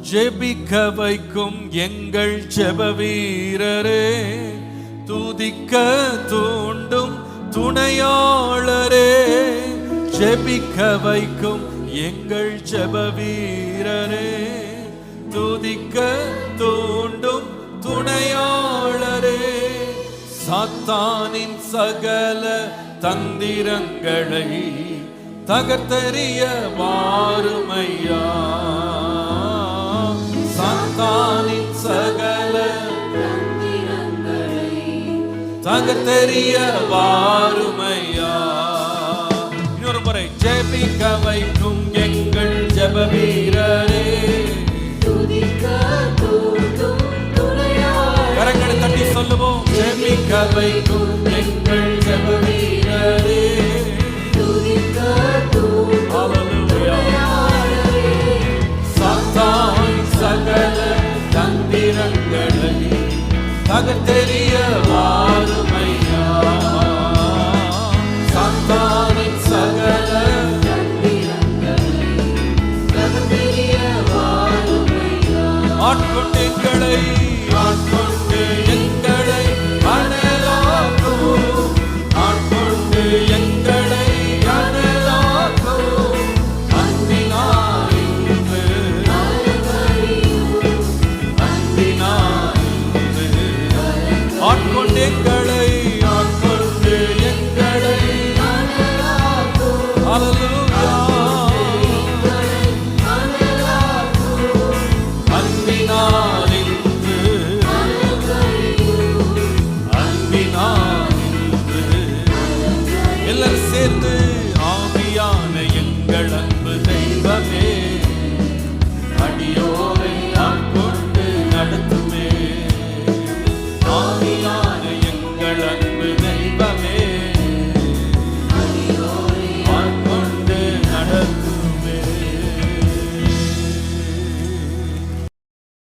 ஜெபிக்க வைக்கும் எங்கள் ஜெப வீரரே, துதிக்க தூண்டும் துணையாளரே. ஜெபிக்க வைக்கும் எங்கள் ஜெப வீரரே, துதிக்க தூண்டும் துணையாளரே. சாத்தானின் சகல தந்திரங்களை தகர்த்தெறிய வாருமையா. சாத்தானின் சகல தந்திரங்களை தகர்த்தெறிய வாருமையா. இன்னொரு முறை, ஜெபிக்க வைக்கும் எங்கள் ஜெப வீரரே, கரங்களை தட்டி சொல்லுவோம். ஜெபிக்க வைக்கும் எங்கள் ஜெப வீரரே, சாத்தான் சகல தந்திரங்களை தகர்த்தெறிய